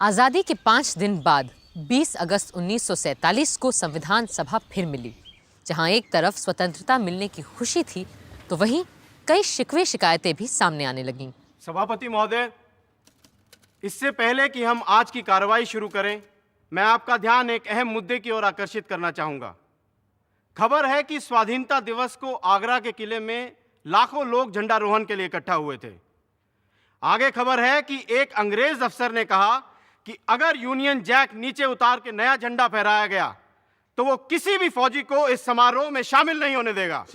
आज़ादी के 5 दिन बाद 20 अगस्त 1947 को संविधान सभा फिर मिली, जहां एक तरफ स्वतंत्रता मिलने की खुशी थी तो वहीं कई शिकवे शिकायतें भी सामने आने लगीं। सभापति महोदय, इससे पहले कि हम आज की कार्रवाई शुरू करें, मैं आपका ध्यान एक अहम मुद्दे की ओर आकर्षित करना चाहूंगा। खबर है कि स्वाधीनता दिवस को आगरा के किले में लाखों लोग झंडारोहण के लिए इकट्ठा हुए थे। आगे खबर है कि एक अंग्रेज अफसर ने कहा कि अगर यूनियन जैक नीचे उतार के नया झंडा फहराया गया तो वो किसी भी फौजी को इस समारोह में शामिल नहीं होने देगा।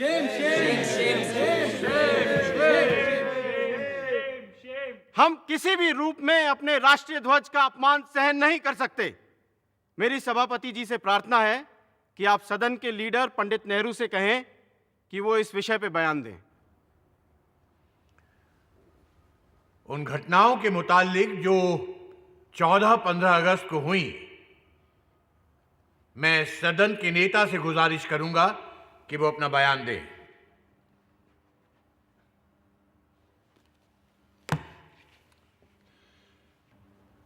हम किसी भी रूप में अपने राष्ट्रीय ध्वज का अपमान सहन नहीं कर सकते। मेरी सभापति जी से प्रार्थना है कि आप सदन के लीडर पंडित नेहरू से कहें कि वो इस विषय पे बयान दें। उन घटनाओं के मुतालिक जो 14-15 अगस्त को हुई, मैं सदन के नेता से गुजारिश करूंगा कि वो अपना बयान दें।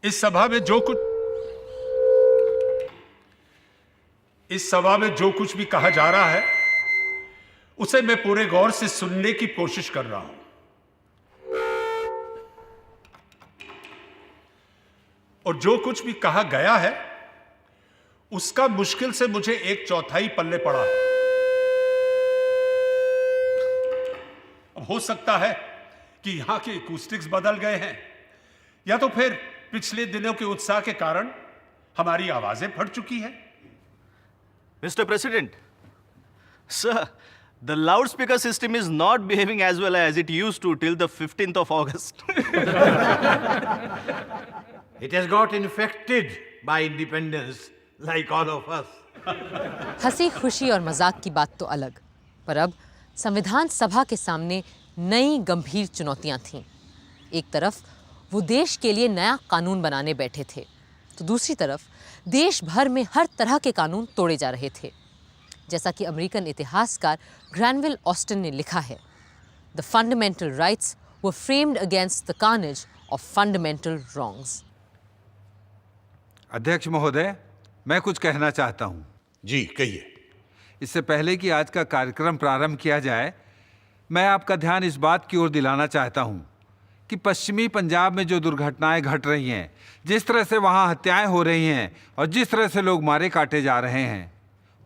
इस सभा में जो कुछ भी कहा जा रहा है उसे मैं पूरे गौर से सुनने की कोशिश कर रहा हूं, और जो कुछ भी कहा गया है उसका मुश्किल से मुझे 1/4 पल्ले पड़ा है। अब हो सकता है कि यहां के एकूस्टिक्स बदल गए हैं, या तो फिर पिछले दिनों के उत्साह के कारण हमारी आवाजें फट चुकी हैं। Mr. President, sir, the loudspeaker system is not behaving as well as it used to till the 15th of August. It has got infected by independence like all of us. हंसी खुशी और मजाक की बात तो अलग, पर अब संविधान सभा के सामने नई गंभीर चुनौतियां थीं। एक तरफ वो देश के लिए नया कानून बनाने बैठे थे, तो दूसरी तरफ देश भर में हर तरह के कानून तोड़े जा रहे थे। जैसा कि अमेरिकन इतिहासकार ग्रैनविल ऑस्टिन ने लिखा है, the fundamental rights were framed against the carnage of fundamental wrongs. अध्यक्ष महोदय, मैं कुछ कहना चाहता हूं। जी कहिए। इससे पहले कि आज का कार्यक्रम प्रारंभ किया जाए, मैं आपका ध्यान इस बात की ओर दिलाना चाहता हूं कि पश्चिमी पंजाब में जो दुर्घटनाएं घट रही हैं, जिस तरह से वहां हत्याएं हो रही हैं और जिस तरह से लोग मारे काटे जा रहे हैं,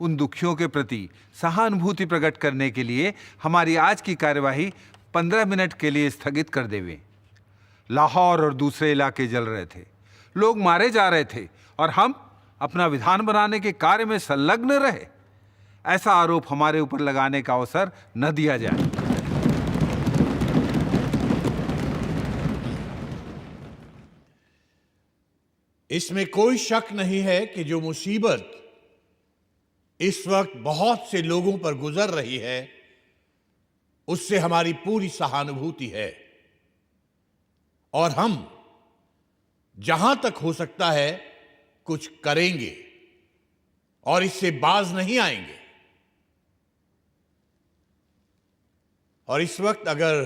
उन दुखियों के प्रति सहानुभूति प्रकट करने के लिए हमारी आज की कार्यवाही 15 मिनट के लिए स्थगित कर देवें। लाहौर और दूसरे इलाके जल रहे थे, लोग मारे जा रहे थे और हम अपना विधान बनाने के कार्य में संलग्न रहे। ऐसा आरोप हमारे ऊपर लगाने का अवसर न दिया जाए। इसमें कोई शक नहीं है कि जो मुसीबत इस वक्त बहुत से लोगों पर गुजर रही है, उससे हमारी पूरी सहानुभूति है और हम जहां तक हो सकता है कुछ करेंगे और इससे बाज नहीं आएंगे। और इस वक्त अगर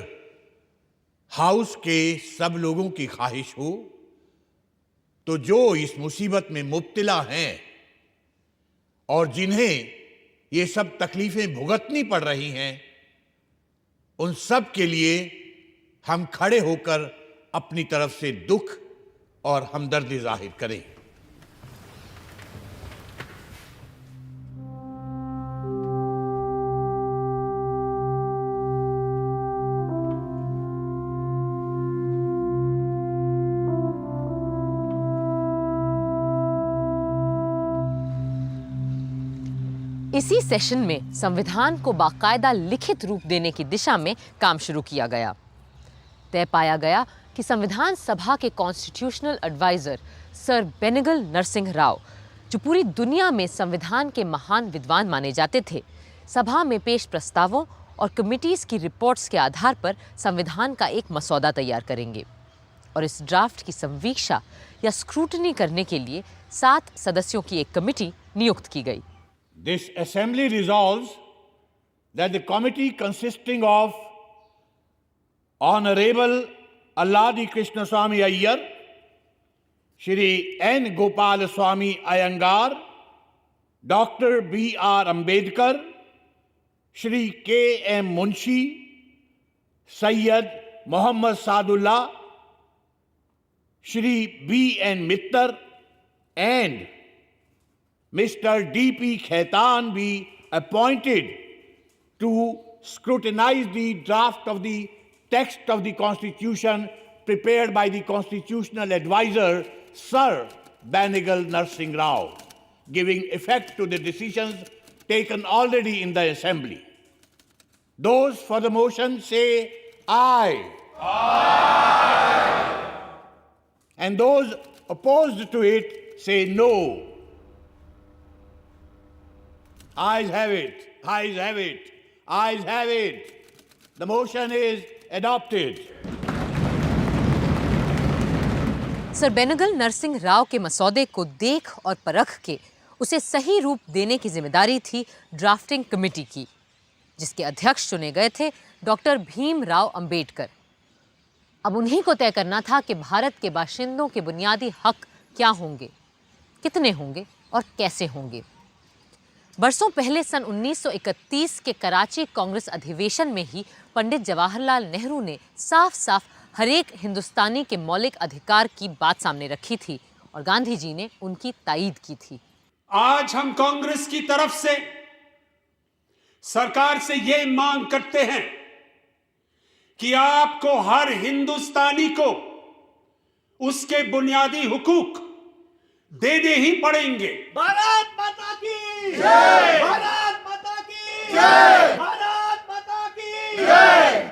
हाउस के सब लोगों की ख्वाहिश हो तो जो इस मुसीबत में मुब्तला हैं और जिन्हें ये सब तकलीफें भुगतनी पड़ रही हैं, उन सब के लिए हम खड़े होकर अपनी तरफ से दुख और हमदर्दी जाहिर करें। इसी सेशन में संविधान को बाकायदा लिखित रूप देने की दिशा में काम शुरू किया गया। तय पाया गया कि संविधान सभा के constitutional adviser sir Benegal Narsing Rau, जो पूरी दुनिया में संविधान के महान विद्वान माने जाते थे, सभा में पेश प्रस्तावों और कमिटीज की रिपोर्ट्स के आधार पर संविधान का एक मसौदा तैयार करेंगे और इस ड्राफ्ट की संवीक्षा या स्क्रूटनी करने के लिए 7 सदस्यों की एक कमिटी नियुक्त की गई। This assembly resolves that the committee consisting of Honorable Alladi Krishnaswamy Iyer, Shri N Gopalaswami Ayyangar, doctor B.R. Ambedkar, Shri K.M. Munshi, Syed Mohammad Saadulla, Shri B.N. Mitter and Mr. D.P. Khaitan be appointed to scrutinize the draft of the text of the Constitution prepared by the Constitutional Advisor, Sir Banigal Narsingh Rao, giving effect to the decisions taken already in the Assembly. Those for the motion say aye. Aye. And those opposed to it say no. Ayes have it. Ayes have it. Ayes have it. The motion is adopted. Sir Benegal Narsing Rau के मसौदे को देख और परख के उसे सही रूप देने की जिम्मेदारी थी ड्राफ्टिंग कमेटी की, जिसके अध्यक्ष चुने गए थे डॉक्टर भीमराव अंबेडकर। अब उन्हीं को तय करना था कि भारत के बाशिंदों के बुनियादी हक क्या होंगे, कितने होंगे और कैसे होंगे। बरसों पहले सन 1931 के कराची कांग्रेस अधिवेशन में ही पंडित जवाहरलाल नेहरू ने साफ साफ हर एक हिंदुस्तानी के मौलिक अधिकार की बात सामने रखी थी और गांधी जी ने उनकी तायीद की थी। आज हम कांग्रेस की तरफ से सरकार से ये मांग करते हैं कि आपको हर हिंदुस्तानी को उसके बुनियादी हुकूक देने ही पड़ेंगे। भारत माता की जय! भारत माता की जय! भारत माता की जय!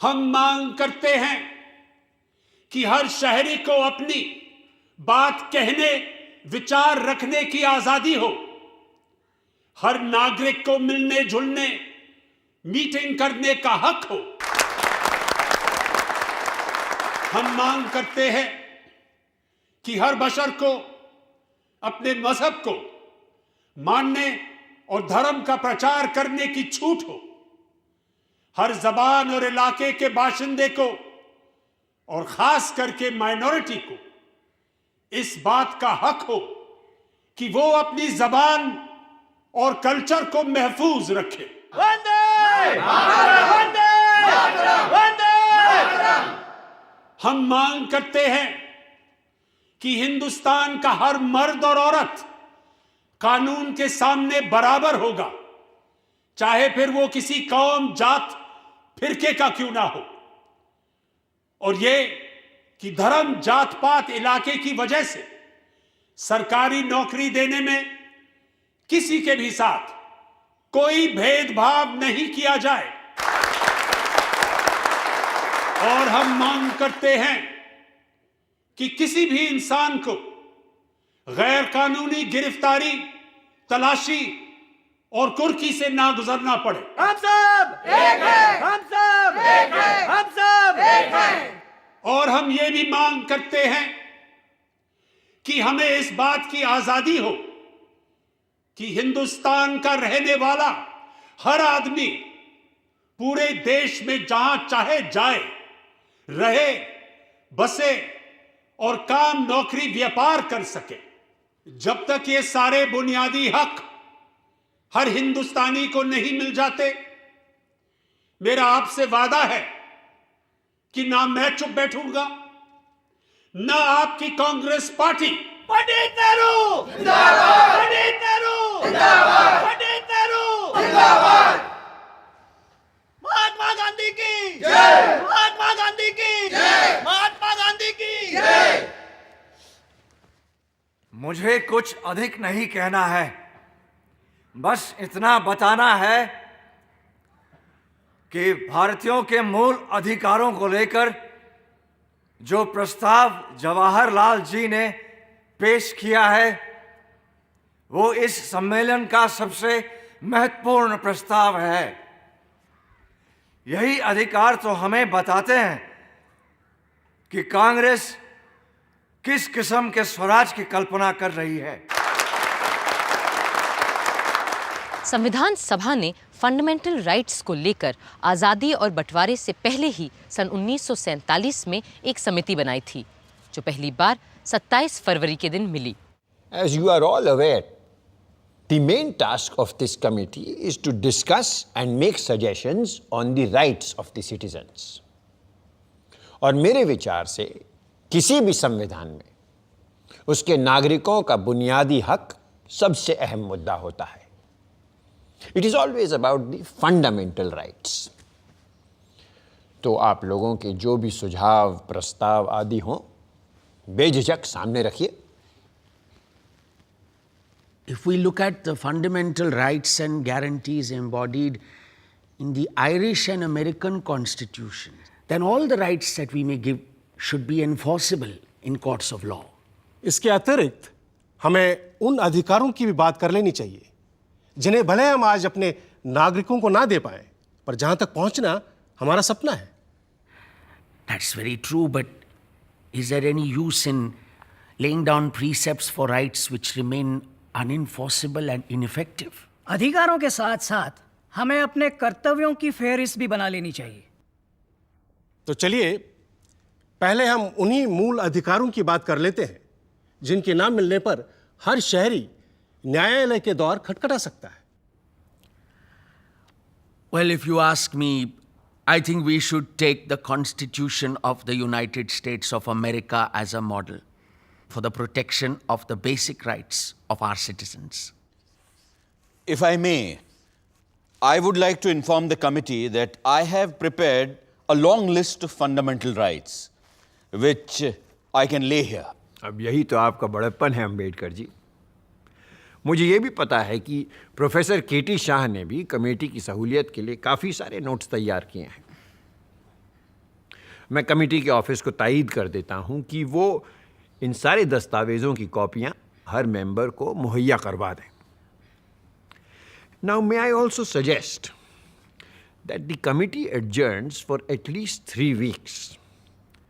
हम मांग करते हैं कि हर शहरी को अपनी बात कहने, विचार रखने की आजादी हो। हर नागरिक को मिलने जुलने, मीटिंग करने का हक हो। हम मांग करते हैं कि हर बशर को अपने मजहब को मानने और धर्म का प्रचार करने की छूट हो। हर जबान और इलाके के बाशिंदे को और खास करके माइनॉरिटी को इस बात का हक हो कि वो अपनी जबान और कल्चर को महफूज रखे। वंदे मातरम! वंदे मातरम! वंदे मातरम! हम मांग करते हैं कि हिंदुस्तान का हर मर्द और औरत कानून के सामने बराबर होगा, चाहे फिर वो किसी कौम, जात, फिरके का क्यों ना हो। और ये कि धर्म, जात पात, इलाके की वजह से सरकारी नौकरी देने में किसी के भी साथ कोई भेदभाव नहीं किया जाए। और हम मांग करते हैं कि किसी भी इंसान को गैर कानूनी गिरफ्तारी, तलाशी और कुर्की से ना गुजरना पड़े। हम सब एक हैं! हम सब एक हैं! हम सब एक हैं! और हम ये भी मांग करते हैं कि हमें इस बात की आजादी हो कि हिंदुस्तान का रहने वाला हर आदमी पूरे देश में जहां चाहे जाए, रहे, बसे और काम, नौकरी, व्यापार कर सके। जब तक ये सारे बुनियादी हक हर हिंदुस्तानी को नहीं मिल जाते, मेरा आपसे वादा है कि ना मैं चुप बैठूंगा, ना आपकी कांग्रेस पार्टी। पंडित नेहरू जिंदाबाद! पंडित नेहरू जिंदाबाद! पंडित नेहरू जिंदाबाद! महात्मा गांधी की जय! महात्मा गांधी की जय! महात्मा गांधी की जय! मुझे कुछ अधिक नहीं कहना है, बस इतना बताना है कि भारतीयों के मूल अधिकारों को लेकर जो प्रस्ताव जवाहरलाल जी ने पेश किया है, वो इस सम्मेलन का सबसे महत्वपूर्ण प्रस्ताव है। यही अधिकार तो हमें बताते हैं कि कांग्रेस किस किस्म के स्वराज की कल्पना कर रही है। संविधान सभा ने फंडामेंटल राइट्स को लेकर आज़ादी और बंटवारे से पहले ही सन 1947 में एक समिति बनाई थी, जो पहली बार 27 फरवरी के दिन मिली। As you are all aware, the main task of this committee is to discuss and make suggestions on the rights of the citizens. और मेरे विचार से किसी भी संविधान में उसके नागरिकों का बुनियादी हक सबसे अहम मुद्दा होता है। It is always about the fundamental rights. तो आप लोगों के जो भी सुझाव, प्रस्ताव आदि हों, बेझिझक सामने रखिए। If we look at the fundamental rights and guarantees embodied in the Irish and American Constitution, then all the rights that we may give should be enforceable in courts of law. इसके अतिरिक्त हमें उन अधिकारों की भी बात कर लेनी चाहिए जिन्हें भले हम आज अपने नागरिकों को ना दे पाए, पर जहां तक पहुंचना हमारा सपना है। That's very true, but is there any use in laying down precepts for rights which remain unenforceable and ineffective? अधिकारों के साथ साथ हमें अपने कर्तव्यों की फेहरिस्त भी बना लेनी चाहिए। तो चलिए पहले हम उन्हीं मूल अधिकारों की बात कर लेते हैं जिनके नाम मिलने पर हर शहरी न्यायालय के द्वार खटखटा सकता है। Well, if you ask me, I think we should take the Constitution of the United States of America as a model for the protection of the basic rights of our citizens. If I may, I would like to inform the committee that I have prepared a long list of fundamental rights, which I can lay here. अब यही तो आपका बड़प्पन है अम्बेडकर जी। मुझे ये भी पता है कि प्रोफेसर केटी शाह ने भी कमेटी की सहूलियत के लिए काफ़ी सारे नोट्स तैयार किए हैं। मैं कमेटी के ऑफिस को तायीद कर देता हूँ कि वो इन सारे दस्तावेज़ों की कॉपियाँ हर मेंबर को मुहैया करवा दें। Now may I also suggest that the committee adjourns for at least 3 weeks,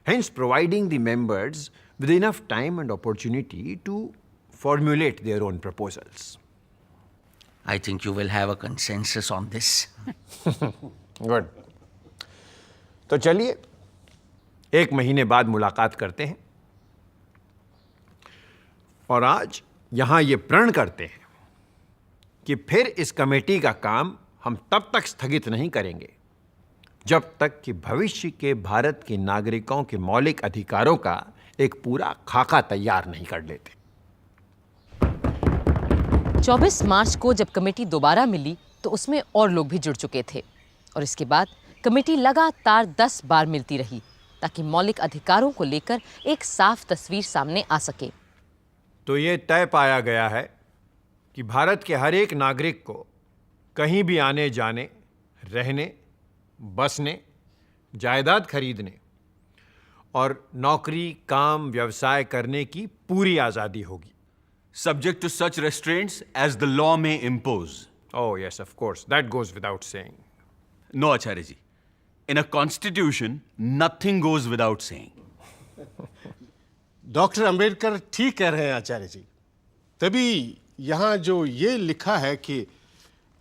hence providing the members with enough time and opportunity to formulate their own proposals. I think you will have a consensus on this. Good. तो चलिए 1 महीने बाद मुलाकात करते हैं और आज यहाँ ये प्रण करते हैं कि फिर इस कमेटी का काम हम तब तक स्थगित नहीं करेंगे जब तक कि भविष्य के भारत के नागरिकों के मौलिक अधिकारों का एक पूरा खाका तैयार नहीं कर लेते। 24 मार्च को जब कमेटी दोबारा मिली तो उसमें और लोग भी जुड़ चुके थे और इसके बाद कमेटी लगातार 10 बार मिलती रही ताकि मौलिक अधिकारों को लेकर एक साफ तस्वीर सामने आ सके। तो ये तय पाया गया है कि भारत के हर एक नागरिक को कहीं भी आने जाने, रहने, बसने, जायदाद खरीदने और नौकरी, काम, व्यवसाय करने की पूरी आज़ादी होगी। Subject to such restraints as the law may impose. Oh yes, of course. That goes without saying. No, Acharya ji. In a constitution, nothing goes without saying. Doctor Ambedkar ठीक कह रहे हैं आचार्य जी। तभी यहाँ जो ये लिखा है कि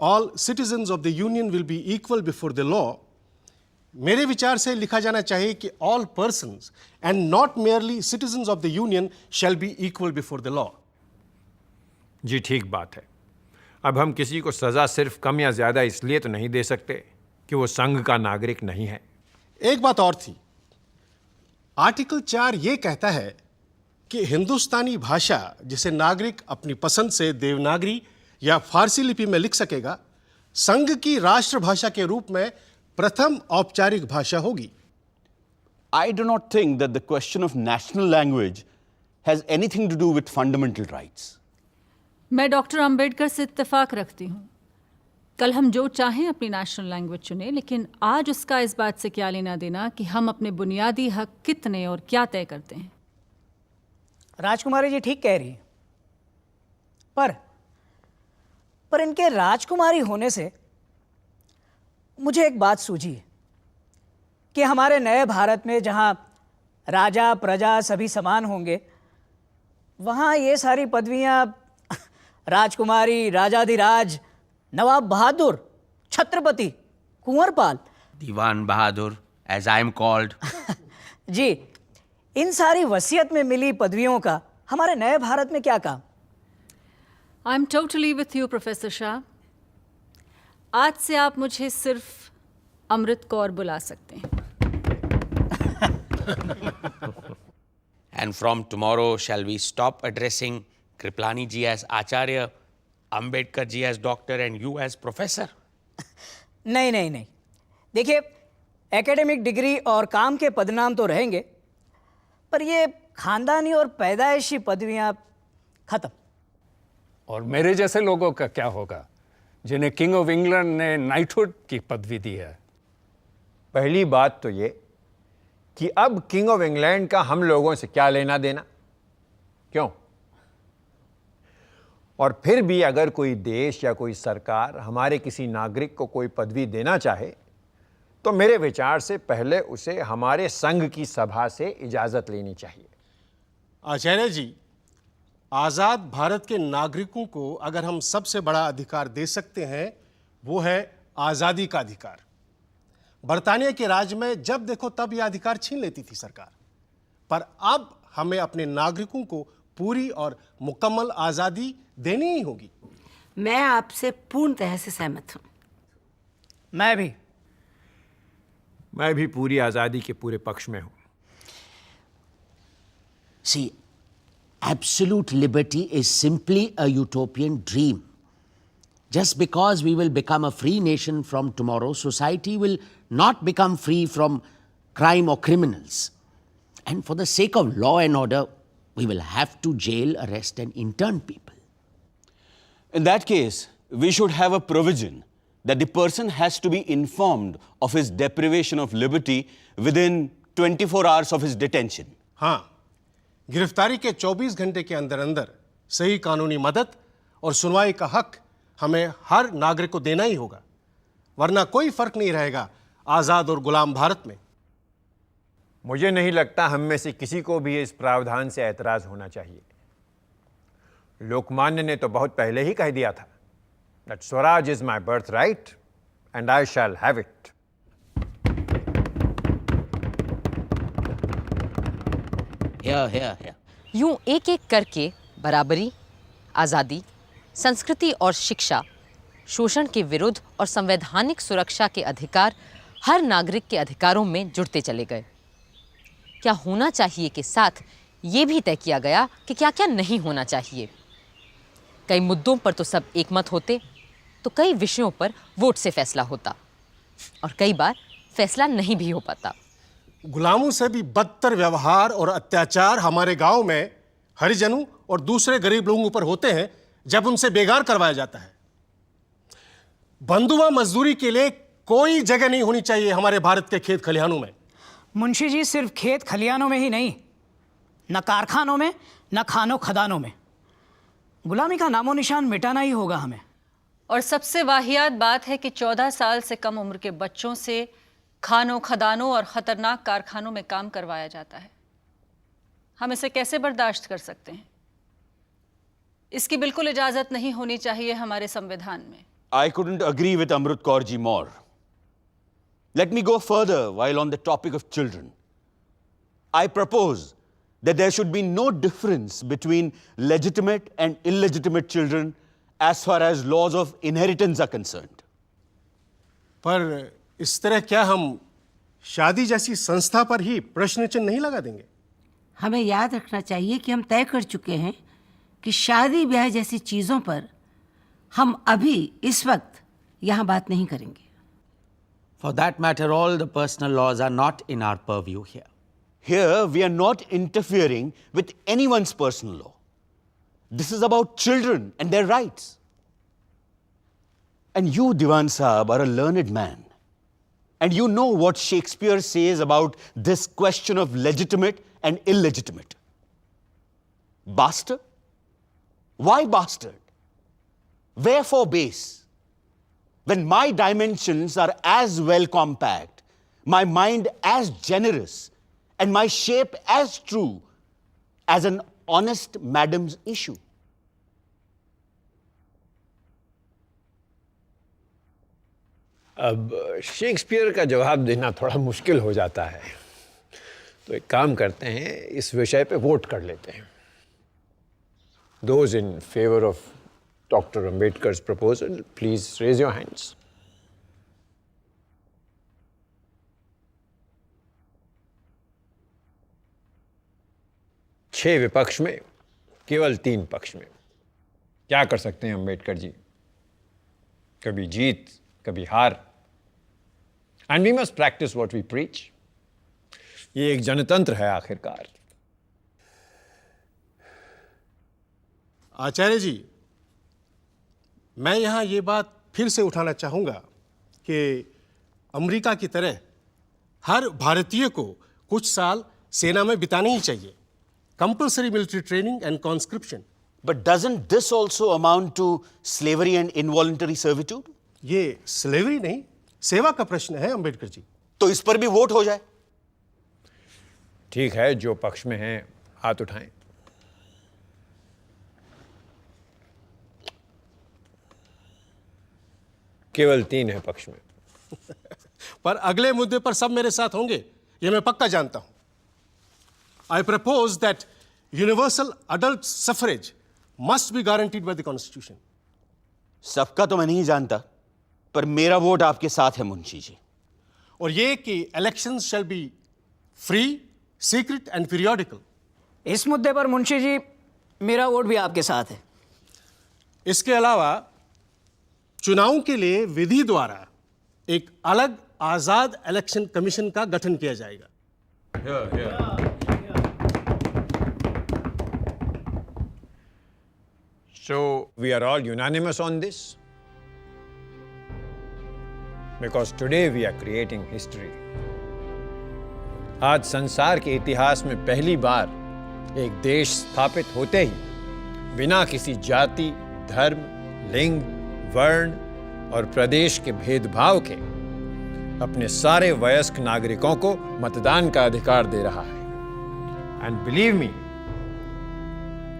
all citizens of the union will be equal before the law, मेरे विचार से लिखा जाना चाहिए कि all persons and not merely citizens of the union shall be equal before the law. जी ठीक बात है। अब हम किसी को सज़ा सिर्फ कम या ज़्यादा इसलिए तो नहीं दे सकते कि वो संघ का नागरिक नहीं है। एक बात और थी, आर्टिकल 4 ये कहता है कि हिंदुस्तानी भाषा जिसे नागरिक अपनी पसंद से देवनागरी या फारसी लिपि में लिख सकेगा, संघ की राष्ट्रभाषा के रूप में प्रथम औपचारिक भाषा होगी। I do not think that the question of national language has anything to do with fundamental rights. मैं डॉक्टर अंबेडकर से इत्तेफाक रखती हूँ। कल हम जो चाहें अपनी नेशनल लैंग्वेज चुनें, लेकिन आज उसका इस बात से क्या लेना देना कि हम अपने बुनियादी हक कितने और क्या तय करते हैं। राजकुमारी जी ठीक कह रही है, पर इनके राजकुमारी होने से मुझे एक बात सूझी है कि हमारे नए भारत में जहाँ राजा प्रजा सभी समान होंगे, वहाँ ये सारी पदवियाँ राजकुमारी, राजाधिराज, नवाब बहादुर, Chhatrapati, Kunwarpal, Diwan Bahadur, as I am called. जी, इन सारी वसीयत में मिली पदवियों का हमारे नए भारत में क्या काम? I am totally with you professor Shah. आज से आप मुझे सिर्फ अमृत कौर बुला सकते हैं। And from tomorrow, shall we stop addressing Kriplani ji as Acharya, Ambedkar ji as doctor, and you as professor? नहीं नहीं नहीं, देखिए एकेडमिक डिग्री और काम के पदनाम तो रहेंगे, पर ये खानदानी और पैदाइशी पदवियां खत्म। और मेरे जैसे लोगों का क्या होगा जिन्हें किंग ऑफ इंग्लैंड ने नाइटहुड की पदवी दी है? पहली बात तो ये कि अब किंग ऑफ इंग्लैंड का हम लोगों से क्या लेना देना, क्यों? और फिर भी अगर कोई देश या कोई सरकार हमारे किसी नागरिक को कोई पदवी देना चाहे तो मेरे विचार से पहले उसे हमारे संघ की सभा से इजाजत लेनी चाहिए। आचार्य जी, आज़ाद भारत के नागरिकों को अगर हम सबसे बड़ा अधिकार दे सकते हैं वो है आज़ादी का अधिकार। बरतानिया के राज में जब देखो तब यह अधिकार छीन लेती थी सरकार, पर अब हमें अपने नागरिकों को पूरी और मुकम्मल आज़ादी देनी ही होगी। मैं आपसे पूर्णतः से सहमत हूं। मैं भी पूरी आज़ादी के पूरे पक्ष में हूं। See, absolute liberty is simply a utopian dream. Just because we will become a free nation from tomorrow, society will not become free from crime or criminals. And for the sake of law and order, we will have to jail, arrest, and intern people. In that case, we should have a provision that the person has to be informed of his deprivation of liberty within 24 hours of his detention. हाँ, गिरफ्तारी के 24 घंटे के अंदर अंदर सही कानूनी मदद और सुनवाई का हक हमें हर नागरिक को देना ही होगा, वरना कोई फर्क नहीं रहेगा आज़ाद और गुलाम भारत में। मुझे नहीं लगता हम में से किसी को भी इस प्रावधान से ऐतराज होना चाहिए। लोकमान्य ने तो बहुत पहले ही कह दिया था that Swaraj is my birthright and I shall have it. Here. यूं एक एक करके बराबरी, आज़ादी, संस्कृति और शिक्षा, शोषण के विरुद्ध और संवैधानिक सुरक्षा के अधिकार हर नागरिक के अधिकारों में जुड़ते चले गए। क्या होना चाहिए के साथ ये भी तय किया गया कि क्या क्या नहीं होना चाहिए। कई मुद्दों पर तो सब एकमत होते, तो कई विषयों पर वोट से फैसला होता और कई बार फैसला नहीं भी हो पाता। गुलामों से भी बदतर व्यवहार और अत्याचार हमारे गांव में हरिजनों और दूसरे गरीब लोगों पर होते हैं जब उनसे बेगार करवाया जाता है। बंधुआ मजदूरी के लिए कोई जगह नहीं होनी चाहिए हमारे भारत के खेत खलिहानों में। मुंशी जी, सिर्फ खेत खलिहानों में ही नहीं, न कारखानों में, न खानों खदानों में। गुलामी का नामो निशान मिटाना ही होगा हमें। और सबसे वाहियात बात है कि 14 साल से कम उम्र के बच्चों से खानों खदानों और ख़तरनाक कारखानों में काम करवाया जाता है। हम इसे कैसे बर्दाश्त कर सकते हैं? इसकी बिल्कुल इजाज़त नहीं होनी चाहिए हमारे संविधान में। I couldn't agree with Amrit Kaur ji more. Let me go further while on the topic of children. I propose that there should be no difference between legitimate and illegitimate children as far as laws of inheritance are concerned. पर इस तरह क्या हम शादी जैसी संस्था पर ही प्रश्न चिन्ह नहीं लगा देंगे? हमें याद रखना चाहिए कि हम तय कर चुके हैं कि शादी ब्याह जैसी चीज़ों पर हम अभी इस वक्त यहाँ बात नहीं करेंगे। For that matter, all the personal laws are not in our purview here. Here, we are not interfering with anyone's personal law. This is about children and their rights. And you, Diwan Sahab, are a learned man. And you know what Shakespeare says about this question of legitimate and illegitimate. Bastard? Why bastard? Wherefore base? When my dimensions are as well compact, my mind as generous, and my shape as true as an honest madam's issue. अब Shakespeare का जवाब देना थोड़ा मुश्किल हो जाता है, तो एक काम करते हैं, इस विषय पे वोट कर लेते हैं। Those in favor of Dr. Ambedkar's proposal, please raise your hands. छह विपक्ष में, केवल 3 पक्ष में। क्या कर सकते हैं अंबेडकर जी? कभी जीत, कभी हार। And we must practice what we preach. ये एक जनतंत्र है आखिरकार। आचार्य जी, मैं यहाँ ये बात फिर से उठाना चाहूँगा कि अमेरिका की तरह हर भारतीय को कुछ साल सेना में बिताने ही चाहिए। Compulsory military training and conscription. But doesn't this also amount to slavery and involuntary servitude? ये स्लेवरी नहीं, सेवा का प्रश्न है अंबेडकर जी। तो इस पर भी वोट हो जाए। ठीक है, जो पक्ष में हैं हाथ उठाएं। केवल 3 है पक्ष में। पर अगले मुद्दे पर सब मेरे साथ होंगे, ये मैं पक्का जानता हूं। I propose that universal adult suffrage must be guaranteed by the Constitution. सबका तो मैं नहीं जानता, पर मेरा वोट आपके साथ है मुंशी जी। और ये कि elections shall be free, secret and periodical. इस मुद्दे पर मुंशी जी मेरा वोट भी आपके साथ है। इसके अलावा चुनाव के लिए विधि द्वारा एक अलग आजाद इलेक्शन कमीशन का गठन किया जाएगा। So we are all unanimous on this? Because today we are creating history. आज संसार के इतिहास में पहली बार एक देश स्थापित होते ही बिना किसी जाति, धर्म, लिंग, वर्ण और प्रदेश के भेदभाव के अपने सारे वयस्क नागरिकों को मतदान का अधिकार दे रहा है। And believe me,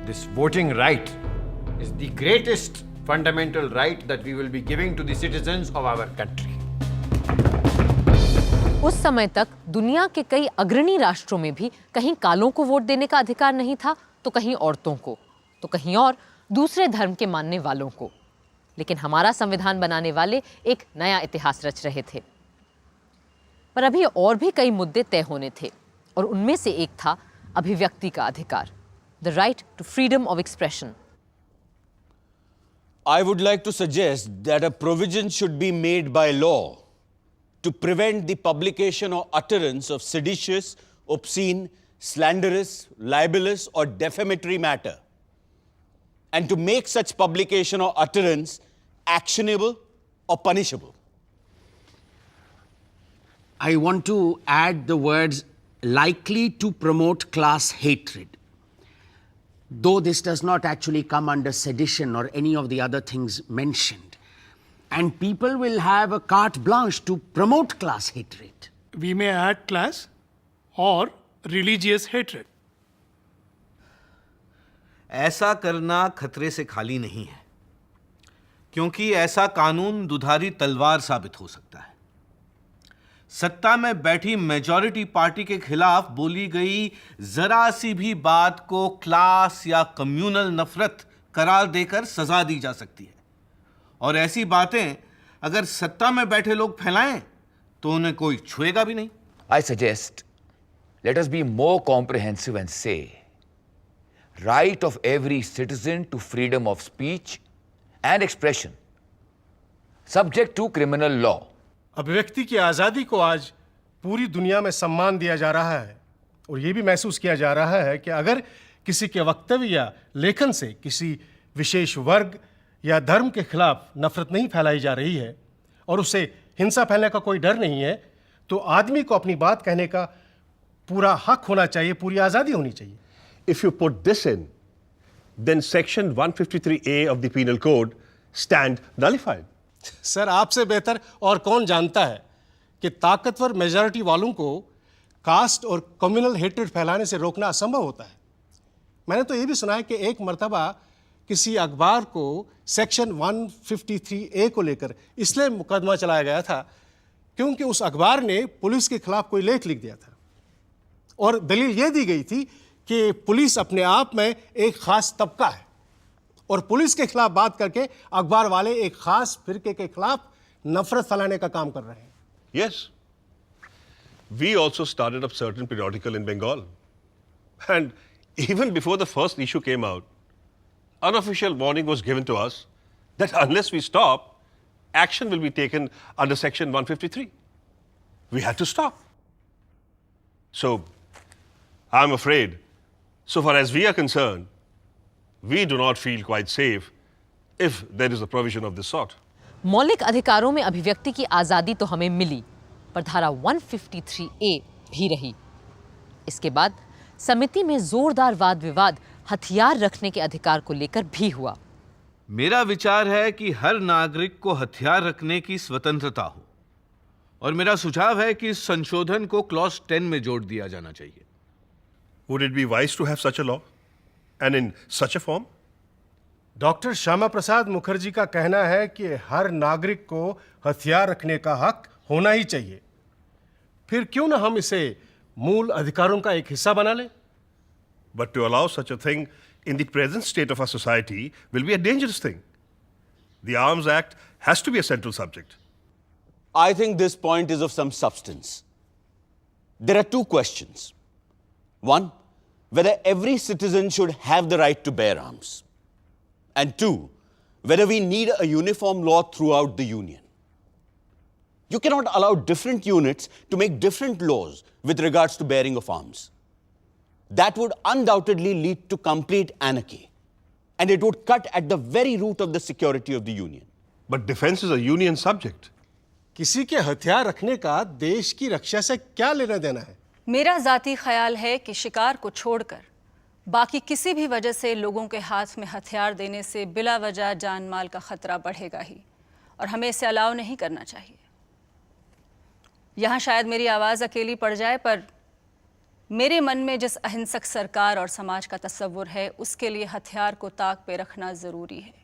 this voting right is the greatest fundamental right that we will be giving to the citizens of our country. उस समय तक दुनिया के कई अग्रणी राष्ट्रों में भी कहीं कालों को वोट देने का अधिकार नहीं था, तो कहीं औरतों को, तो कहीं और दूसरे धर्म के मानने वालों को। लेकिन हमारा संविधान बनाने वाले एक नया इतिहास रच रहे थे। पर अभी और भी कई मुद्दे तय होने थे, और उनमें से एक था अभिव्यक्ति का अधिकार, the right to freedom of expression. I would like to suggest that a provision should be made by law to prevent the publication or utterance of seditious, obscene, slanderous, libelous, or defamatory matter, and to make such publication or utterance actionable or punishable. I want to add the words likely to promote class hatred. Though this does not actually come under sedition or any of the other things mentioned. And people will have a carte blanche to promote class hatred. We may add class or religious hatred. ऐसा करना खतरे से खाली नहीं है, क्योंकि ऐसा कानून दुधारी तलवार साबित हो सकता है। सत्ता में बैठी मेजॉरिटी पार्टी के खिलाफ बोली गई जरा सी भी बात को क्लास या कम्युनल नफरत करार देकर सजा दी जा सकती है, और ऐसी बातें अगर सत्ता में बैठे लोग फैलाएं तो उन्हें कोई छुएगा भी नहीं। I suggest let us be more comprehensive and say right of every citizen to freedom of speech and expression subject to criminal law. अभिव्यक्ति की आज़ादी को आज पूरी दुनिया में सम्मान दिया जा रहा है, और ये भी महसूस किया जा रहा है कि अगर किसी के वक्तव्य या लेखन से किसी विशेष वर्ग या धर्म के खिलाफ नफरत नहीं फैलाई जा रही है और उसे हिंसा फैलने का कोई डर नहीं है, तो आदमी को अपनी बात कहने का पूरा हक होना चाहिए, पूरी आज़ादी होनी चाहिए। If you put this in, then section 153A of the penal code stand nullified. Sir, आपसे बेहतर और कौन जानता है कि ताकतवर मेजॉरिटी वालों को कास्ट और कम्युनल हेट्रेड फैलाने से रोकना असंभव होता है। मैंने तो ये भी सुना है कि एक मर्तबा किसी अखबार को सेक्शन 153A को लेकर इसलिए मुकदमा चलाया गया था क्योंकि उस अखबार ने पुलिस के खिलाफ कोई लेख लिख दिया था। और दलील यह दी गई थी कि पुलिस अपने आप में एक खास तबका है और पुलिस के खिलाफ बात करके अखबार वाले एक खास फिरके के खिलाफ नफरत फैलाने का काम कर रहे हैं। Yes. We also started up certain periodical in Bengal. And even before the first issue came out, unofficial warning was given to us that unless we stop, action will be taken under Section 153. We had to stop. So, I'm afraid, so far as we are concerned, we do not feel quite safe if there is a provision of this sort. मौलिक अधिकारों में अभिव्यक्ति की आज़ादी तो हमें मिली, पर धारा 153A भी रही। इसके बाद समिति में जोरदार वाद विवाद हथियार रखने के अधिकार को लेकर भी हुआ। मेरा विचार है कि हर नागरिक को हथियार रखने की स्वतंत्रता हो और मेरा सुझाव है कि इस संशोधन को क्लॉज 10 में जोड़ दिया जाना चाहिए। Would it be wise to have such a law and in such a form? Doctor Syama Prasad Mukherjee का कहना है कि हर नागरिक को हथियार रखने का हक होना ही चाहिए। फिर क्यों ना हम इसे मूल अधिकारों का एक हिस्सा बना लें? But to allow such a thing in the present state of our society will be a dangerous thing. The Arms Act has to be a central subject. I think this point is of some substance. There are two questions. One, whether every citizen should have the right to bear arms. And two, whether we need a uniform law throughout the Union. You cannot allow different units to make different laws with regards to bearing of arms. That would undoubtedly lead to complete anarchy. And it would cut at the very root of the security of the Union. But defense is a Union subject. किसी के हथियार रखने का देश की रक्षा से क्या लेना देना है? मेरा जाती ख्याल है कि शिकार को छोड़कर बाकी किसी भी वजह से लोगों के हाथ में हथियार देने से बिला वजह जान माल का खतरा बढ़ेगा ही और हमें इसे अलाउ नहीं करना चाहिए। यहाँ शायद मेरी आवाज़ अकेली पड़ जाए, पर मेरे मन में जिस अहिंसक सरकार और समाज का तस्वुर है उसके लिए हथियार को ताक पे रखना ज़रूरी है।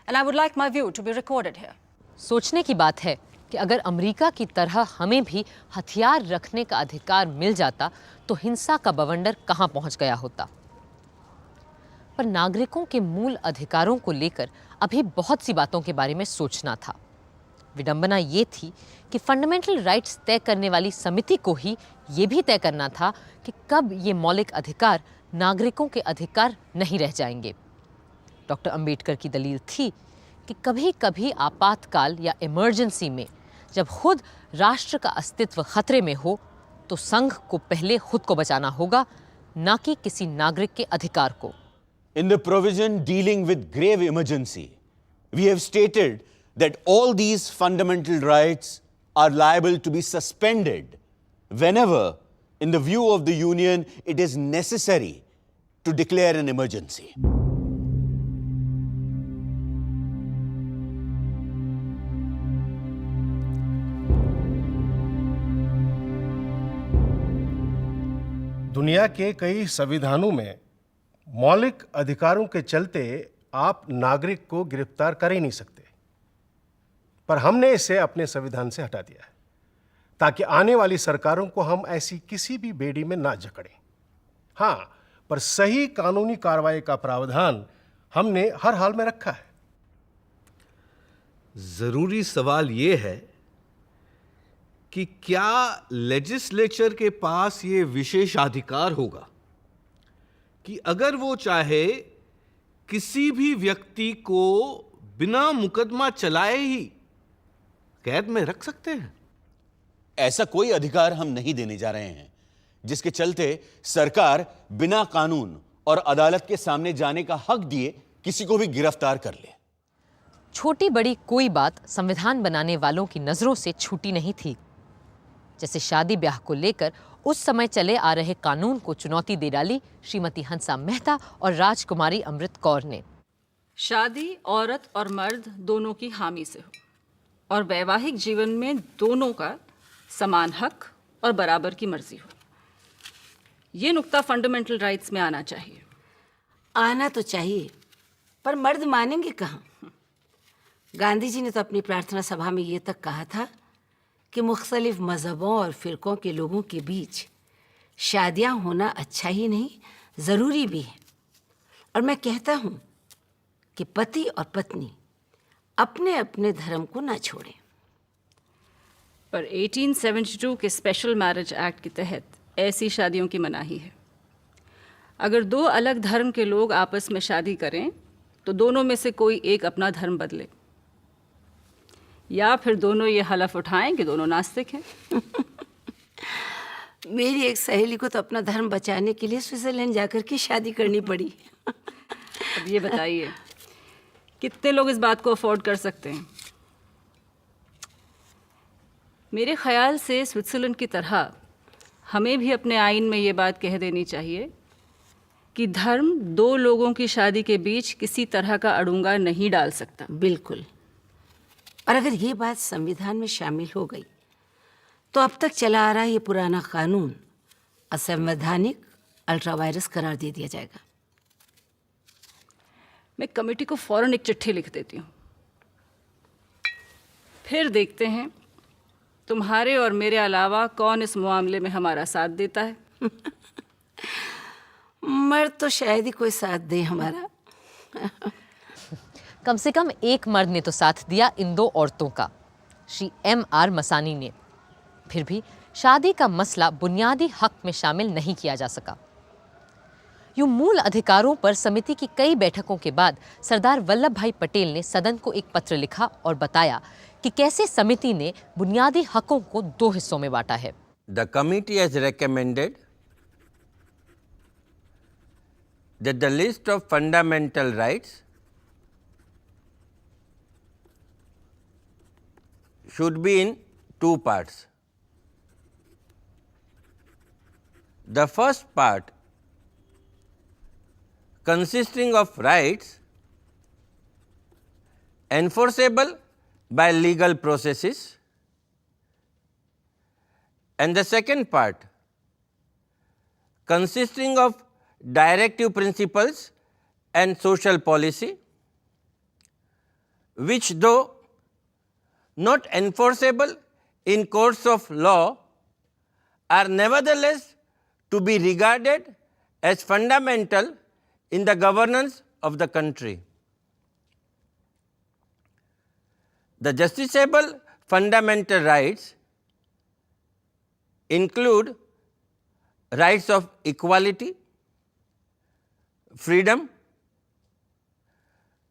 And I would like my view to be recorded here. सोचने की बात है कि अगर अमेरिका की तरह हमें भी हथियार रखने का अधिकार मिल जाता तो हिंसा का बवंडर कहां पहुंच गया होता। पर नागरिकों के मूल अधिकारों को लेकर अभी बहुत सी बातों के बारे में सोचना था। विडंबना ये थी कि फंडामेंटल राइट्स तय करने वाली समिति को ही ये भी तय करना था कि कब ये मौलिक अधिकार नागरिकों के अधिकार नहीं रह जाएंगे। डॉक्टर अंबेडकर की दलील थी कि कभी कभी आपातकाल या इमरजेंसी में जब खुद राष्ट्र का अस्तित्व खतरे में हो तो संघ को पहले खुद को बचाना होगा, ना कि किसी नागरिक के अधिकार को। In the provision dealing with grave emergency, we have stated that all these fundamental rights are liable to be suspended whenever, in the view of the Union, it is necessary to declare an emergency. दुनिया के कई संविधानों में मौलिक अधिकारों के चलते आप नागरिक को गिरफ्तार कर ही नहीं सकते, पर हमने इसे अपने संविधान से हटा दिया है ताकि आने वाली सरकारों को हम ऐसी किसी भी बेड़ी में ना जकड़ें। हाँ, पर सही कानूनी कार्रवाई का प्रावधान हमने हर हाल में रखा है। जरूरी सवाल यह है कि क्या लेजिस्लेचर के पास ये विशेषाधिकार होगा कि अगर वो चाहे किसी भी व्यक्ति को बिना मुकदमा चलाए ही कैद में रख सकते हैं? ऐसा कोई अधिकार हम नहीं देने जा रहे हैं जिसके चलते सरकार बिना कानून और अदालत के सामने जाने का हक दिए किसी को भी गिरफ्तार कर ले। छोटी बड़ी कोई बात संविधान बनाने वालों की नजरों से छूटी नहीं थी। जैसे शादी ब्याह को लेकर उस समय चले आ रहे कानून को चुनौती दे डाली श्रीमती हंसा मेहता और राजकुमारी अमृत कौर ने। शादी औरत और मर्द दोनों की हामी से हो और वैवाहिक जीवन में दोनों का समान हक और बराबर की मर्जी हो। ये नुक्ता फंडामेंटल राइट्स में आना चाहिए। आना तो चाहिए, पर मर्द मानेंगे कहाँ? गांधी जी ने तो अपनी प्रार्थना सभा में ये तक कहा था कि मुख्तलिफ मजहबों और फिरकों के लोगों के बीच शादियां होना अच्छा ही नहीं, ज़रूरी भी है। और मैं कहता हूँ कि पति और पत्नी अपने अपने धर्म को ना छोड़ें। पर 1872 के स्पेशल मैरिज एक्ट के तहत ऐसी शादियों की मनाही है। अगर दो अलग धर्म के लोग आपस में शादी करें तो दोनों में से कोई एक अपना धर्म बदले, या फिर दोनों ये हलफ उठाएं कि दोनों नास्तिक हैं। मेरी एक सहेली को तो अपना धर्म बचाने के लिए स्विट्जरलैंड जाकर के शादी करनी पड़ी। अब ये बताइए कितने लोग इस बात को अफोर्ड कर सकते हैं? मेरे ख्याल से स्विट्जरलैंड की तरह हमें भी अपने आइन में ये बात कह देनी चाहिए कि धर्म दो लोगों की शादी के बीच किसी तरह का अड़ंगा नहीं डाल सकता। बिल्कुल। और अगर ये बात संविधान में शामिल हो गई तो अब तक चला आ रहा ये पुराना कानून असंवैधानिक अल्ट्रावायरस करार दे दिया जाएगा। मैं कमेटी को फौरन एक चिट्ठी लिख देती हूँ, फिर देखते हैं तुम्हारे और मेरे अलावा कौन इस मामले में हमारा साथ देता है। मर्द तो शायद ही कोई साथ दे हमारा। कम से कम एक मर्द ने तो साथ दिया इन दो औरतों का, श्री M.R. मसानी ने। फिर भी शादी का मसला बुनियादी हक में शामिल नहीं किया जा सका। यूं मूल अधिकारों पर समिति की कई बैठकों के बाद सरदार वल्लभ भाई पटेल ने सदन को एक पत्र लिखा और बताया कि कैसे समिति ने बुनियादी हकों को दो हिस्सों में बांटा है। The committee has recommended that the list of fundamental rights should be in two parts. The first part consisting of rights enforceable by legal processes, and the second part consisting of directive principles and social policy, which though not enforceable in courts of law are nevertheless to be regarded as fundamental in the governance of the country. The justiciable fundamental rights include rights of equality, freedom,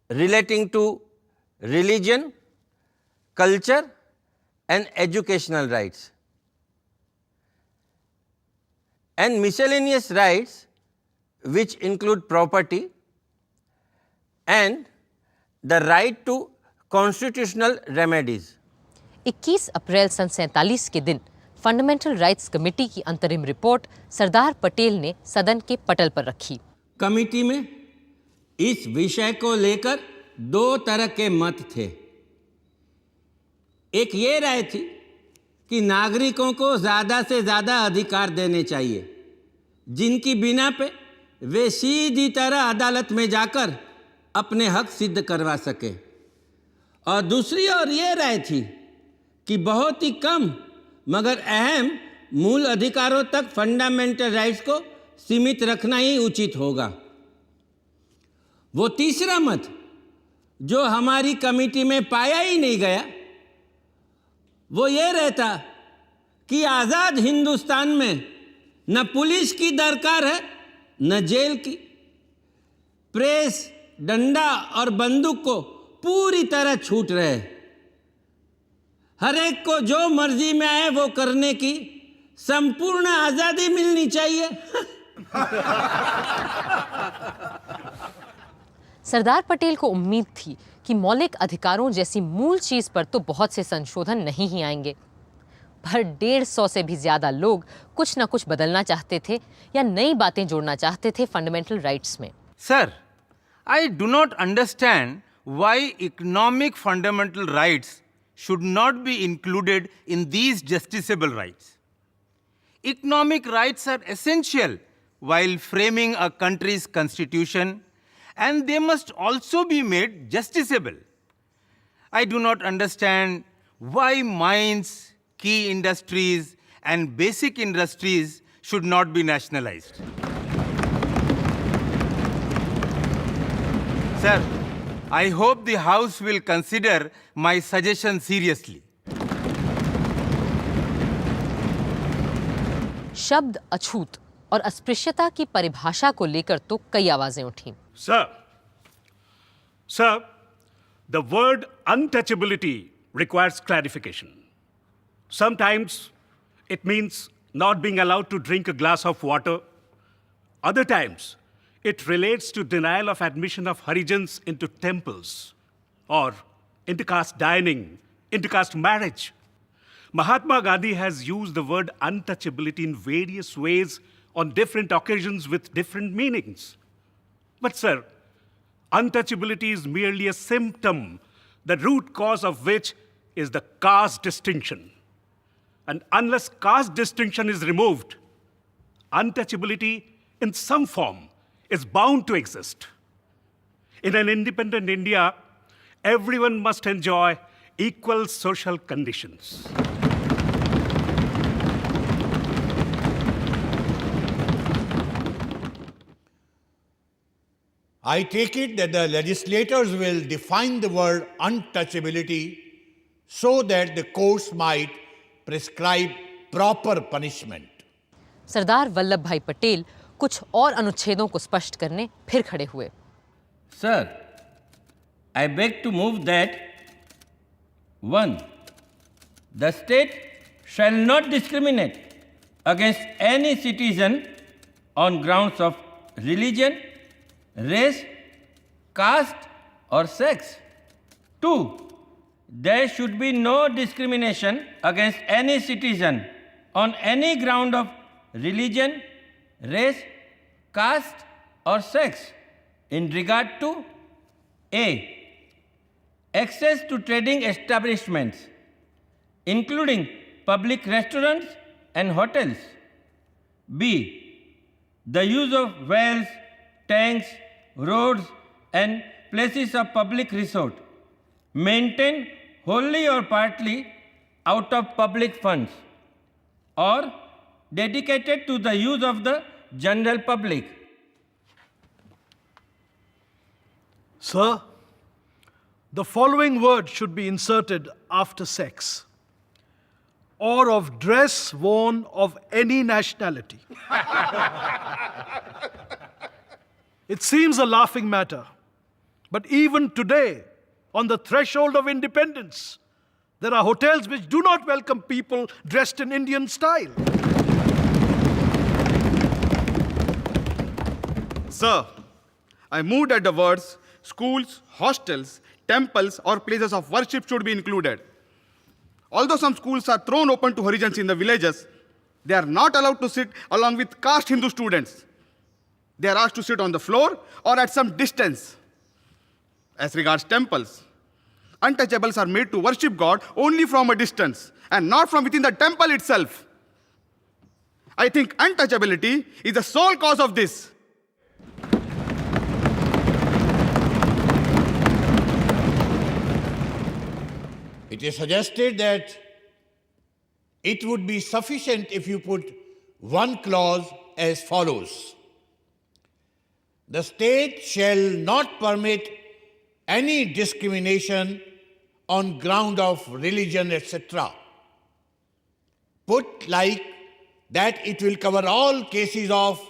relating to religion, culture and educational rights, and miscellaneous rights which include property and the right to constitutional remedies. 21 अप्रैल सन 47 के दिन fundamental rights committee की अंतरिम report Sardar Patel ने सदन के पटल पर रखी। कमेटी में इस विषय को लेकर दो तरह के मत थे। एक ये राय थी कि नागरिकों को ज़्यादा से ज़्यादा अधिकार देने चाहिए, जिनकी बिना पे वे सीधी तरह अदालत में जाकर अपने हक सिद्ध करवा सके। और दूसरी ओर ये राय थी कि बहुत ही कम मगर अहम मूल अधिकारों तक फंडामेंटल राइट्स को सीमित रखना ही उचित होगा। वो तीसरा मत जो हमारी कमेटी में पाया ही नहीं गया, वो ये रहता कि आज़ाद हिंदुस्तान में न पुलिस की दरकार है न जेल की। प्रेस, डंडा और बंदूक को पूरी तरह छूट रहे। हर एक को जो मर्जी में आए वो करने की संपूर्ण आज़ादी मिलनी चाहिए। सरदार पटेल को उम्मीद थी कि मौलिक अधिकारों जैसी मूल चीज पर तो बहुत से संशोधन नहीं ही आएंगे, पर 150 से भी ज्यादा लोग कुछ न कुछ बदलना चाहते थे या नई बातें जोड़ना चाहते थे फंडामेंटल राइट्स में। Sir, I do not understand why economic fundamental rights should not be included in these justiciable rights. Economic rights are essential while framing a country's constitution, and they must also be made justiciable. I do not understand why mines, key industries, and basic industries should not be nationalized. Sir, I hope the House will consider my suggestion seriously. शब्द अछूत और अस्पृश्यता की परिभाषा को लेकर तो कई आवाजें उठीं। Sir, the word untouchability requires clarification. Sometimes it means not being allowed to drink a glass of water. Other times, it relates to denial of admission of Harijans into temples or intercaste dining, intercaste marriage. Mahatma Gandhi has used the word untouchability in various ways on different occasions with different meanings. But, sir, untouchability is merely a symptom, the root cause of which is the caste distinction. And unless caste distinction is removed, untouchability in some form is bound to exist. In an independent India, everyone must enjoy equal social conditions. I take it that the legislators will define the word untouchability so that the courts might prescribe proper punishment. Sardar Vallabh भाई पटेल कुछ और अनुच्छेदों को स्पष्ट करने फिर खड़े हुए। Sir, I beg to move that 1. The state shall not discriminate against any citizen on grounds of religion, race, caste, or sex. 2. There should be no discrimination against any citizen on any ground of religion, race, caste, or sex in regard to A. Access to trading establishments, including public restaurants and hotels. B. The use of wells, tanks, roads, and places of public resort, maintained wholly or partly out of public funds, or dedicated to the use of the general public. Sir, the following word should be inserted after sex: or of dress worn of any nationality. It seems a laughing matter, but even today, on the threshold of independence, there are hotels which do not welcome people dressed in Indian style. Sir, I moved at the words schools, hostels, temples, or places of worship should be included. Although some schools are thrown open to Harijans in the villages, they are not allowed to sit along with caste Hindu students. They are asked to sit on the floor or at some distance. As regards temples, untouchables are made to worship God only from a distance and not from within the temple itself. I think untouchability is the sole cause of this. It is suggested that it would be sufficient if you put one clause as follows: the state shall not permit any discrimination on ground of religion, etc. Put like that, it will cover all cases of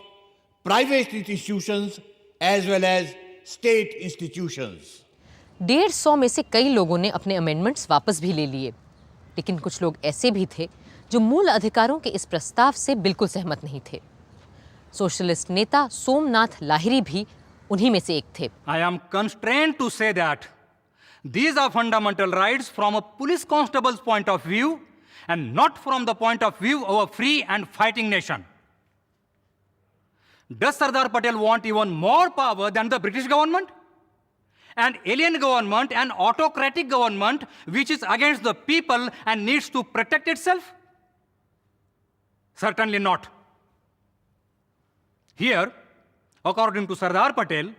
private institutions as well as state institutions. 150 में से कई लोगों ने अपने amendments वापस भी ले लिए, लेकिन कुछ लोग ऐसे भी थे जो मूल अधिकारों के इस प्रस्ताव से बिल्कुल सहमत नहीं थे। सोशलिस्ट नेता सोमनाथ लाहिरी भी उन्हीं में से एक थे। I am constrained to say that these are fundamental rights from a police constable's point of view and not from the point of view of a free and fighting nation. Does Sardar Patel want even more power than the British government? An alien government, an autocratic government which is against the people and needs to protect itself? Certainly not. Here, according to Sardar Patel,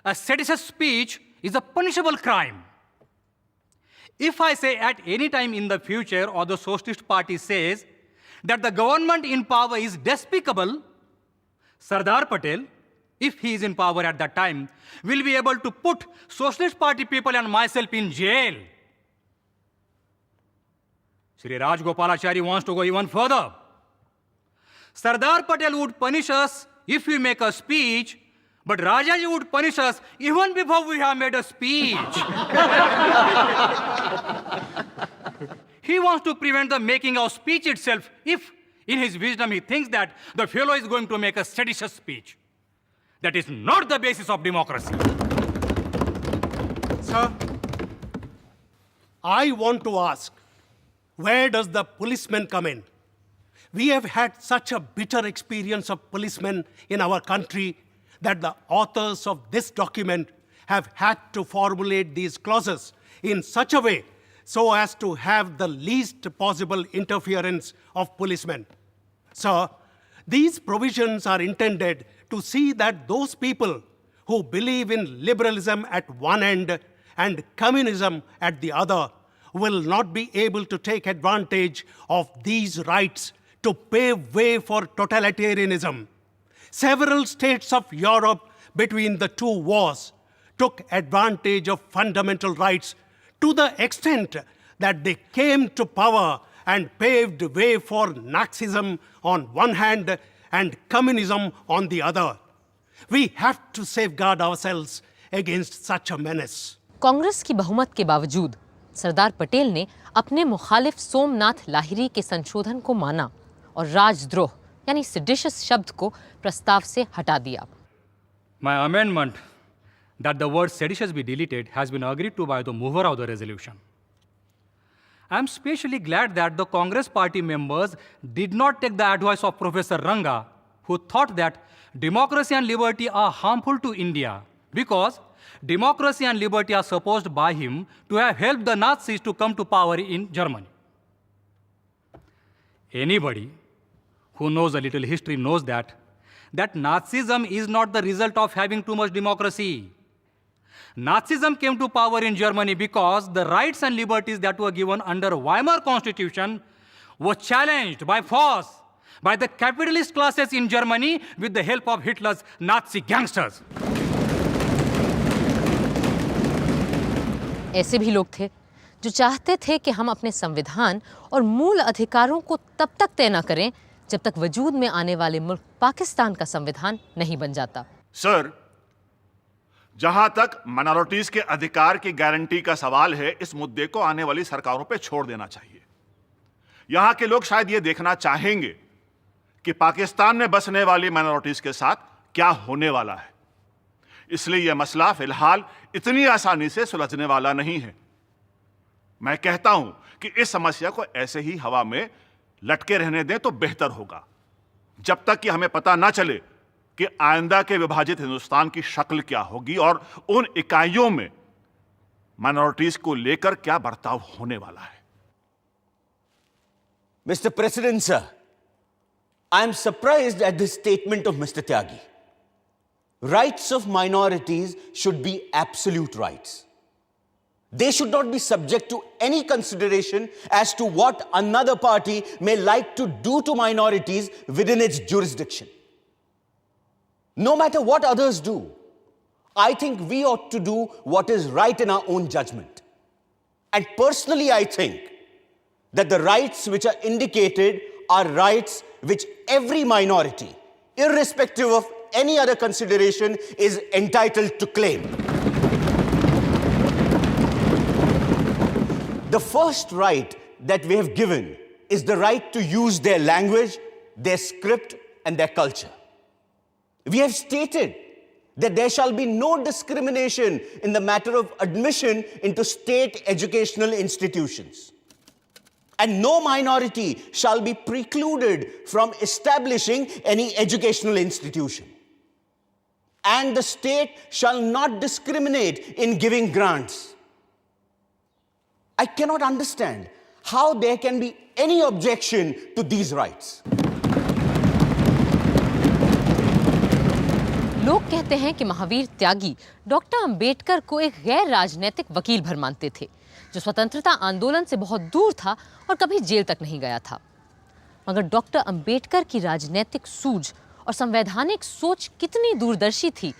a seditious speech is a punishable crime. If I say at any time in the future, or the Socialist Party says, that the government in power is despicable, Sardar Patel, if he is in power at that time, will be able to put Socialist Party people and myself in jail. Shri Rajgopalachari wants to go even further. Sardar Patel would punish us if we make a speech, but Rajaji would punish us even before we have made a speech. He wants to prevent the making of speech itself if, in his wisdom, he thinks that the fellow is going to make a seditious speech. That is not the basis of democracy. Sir, I want to ask, where does the policeman come in? We have had such a bitter experience of policemen in our country that the authors of this document have had to formulate these clauses in such a way so as to have the least possible interference of policemen. Sir, these provisions are intended to see that those people who believe in liberalism at one end and communism at the other will not be able to take advantage of these rights to pave way for totalitarianism. Several states of Europe between the two wars took advantage of fundamental rights to the extent that they came to power and paved way for Nazism on one hand and communism on the other. We have to safeguard ourselves against such a menace. Congress की बहुमत के बावजूद सरदार पटेल ने अपने मुखालिफ सोमनाथ लाहिरी के संशोधन को माना और राजद्रोह यानी सेडिशियस शब्द को प्रस्ताव से हटा दिया. My amendment that the word seditious be deleted has been agreed to by the mover of the resolution. I am especially glad that the Congress party members did not take the advice of Professor Ranga, who thought that democracy and liberty are harmful to India because democracy and liberty are supposed by him to have helped the Nazis to come to power in Germany. Anybody who knows a little history knows that Nazism is not the result of having too much democracy. Nazism came to power in Germany because the rights and liberties that were given under Weimar Constitution were challenged by force by the capitalist classes in Germany with the help of Hitler's Nazi gangsters. ऐसे भी लोग थे जो चाहते थे कि हम अपने संविधान और मूल अधिकारों को तब तक तय न करें जब तक वजूद में आने वाले मुल्क पाकिस्तान का संविधान नहीं बन जाता. सर, जहां तक माइनॉरिटीज के अधिकार की गारंटी का सवाल है, इस मुद्दे को आने वाली सरकारों पे छोड़ देना चाहिए. यहां के लोग शायद ये देखना चाहेंगे कि पाकिस्तान में बसने वाली माइनॉरिटीज के साथ क्या होने वाला है. इसलिए यह मसला फिलहाल इतनी आसानी से सुलझने वाला नहीं है. मैं कहता हूं कि इस समस्या को ऐसे ही हवा में लटके रहने दें तो बेहतर होगा, जब तक कि हमें पता ना चले कि आइंदा के विभाजित हिंदुस्तान की शक्ल क्या होगी और उन इकाइयों में माइनॉरिटीज को लेकर क्या बर्ताव होने वाला है. Mr. President, sir, I am surprised at this statement of Mr. Tyagi. Rights of minorities should be absolute rights. They should not be subject to any consideration as to what another party may like to do to minorities within its jurisdiction. No matter what others do, I think we ought to do what is right in our own judgment. And personally, I think that the rights which are indicated are rights which every minority, irrespective of any other consideration, is entitled to claim. The first right that we have given is the right to use their language, their script, and their culture. We have stated that there shall be no discrimination in the matter of admission into state educational institutions. And no minority shall be precluded from establishing any educational institution. And the state shall not discriminate in giving grants. I cannot understand how there can be any objection to these rights. लोग कहते हैं कि महावीर त्यागी doctor Ambedkar को एक गैर राजनीतिक वकील भर मानते थे, जो स्वतंत्रता आंदोलन से बहुत दूर था और कभी जेल तक नहीं गया था. मगर डॉक्टर अंबेडकर की राजनीतिक सूझ और संवैधानिक सोच कितनी दूरदर्शी थी,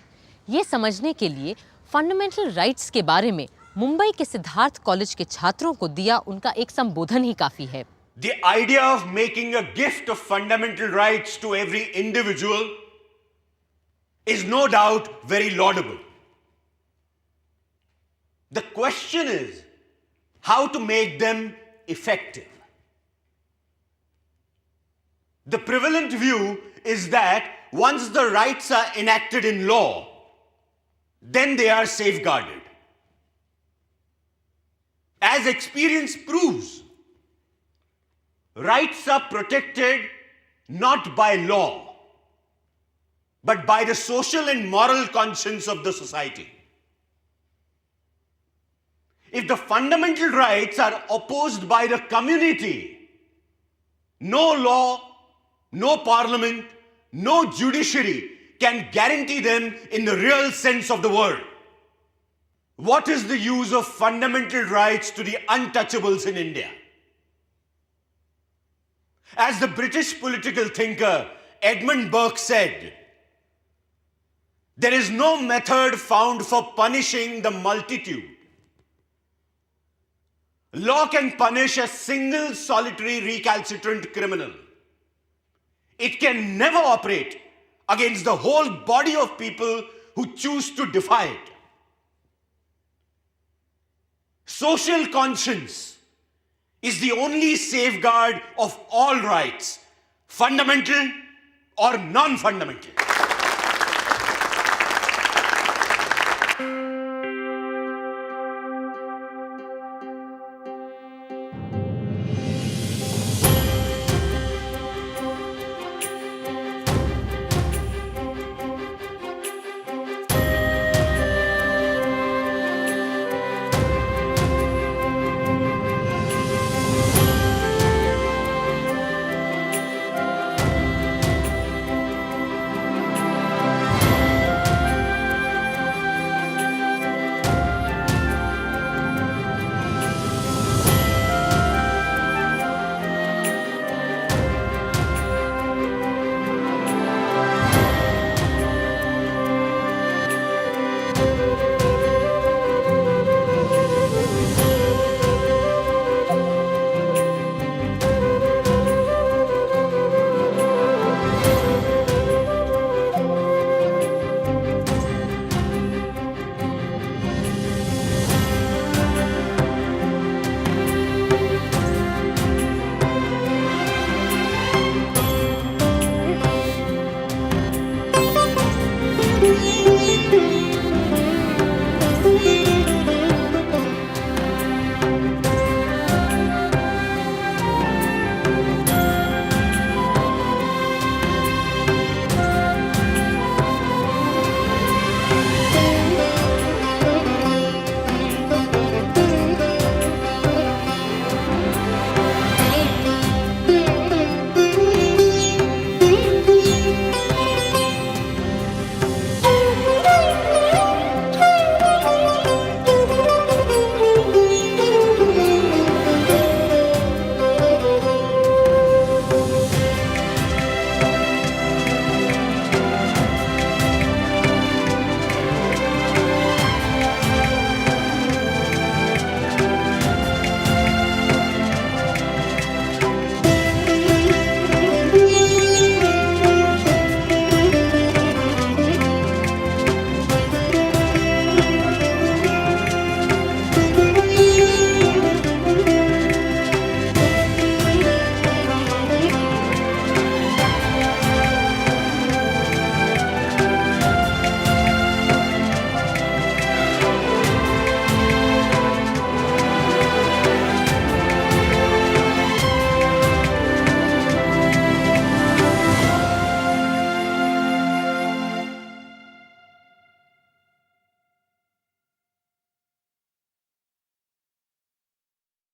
ये समझने के लिए फंडामेंटल राइट्स के बारे में मुंबई के सिद्धार्थ कॉलेज के छात्रों को दिया उनका एक संबोधन ही काफी है। The idea of making a gift of fundamental rights to every individual is no doubt very laudable. The question is how to make them effective. The prevalent view is that once the rights are enacted in law, then they are safeguarded. As experience proves, rights are protected not by law, but by the social and moral conscience of the society. If the fundamental rights are opposed by the community, no law, no parliament, no judiciary can guarantee them in the real sense of the word. What is the use of fundamental rights to the untouchables in India? As the British political thinker Edmund Burke said, there is no method found for punishing the multitude. Law can punish a single solitary recalcitrant criminal. It can never operate against the whole body of people who choose to defy it. Social conscience is the only safeguard of all rights, fundamental or non-fundamental.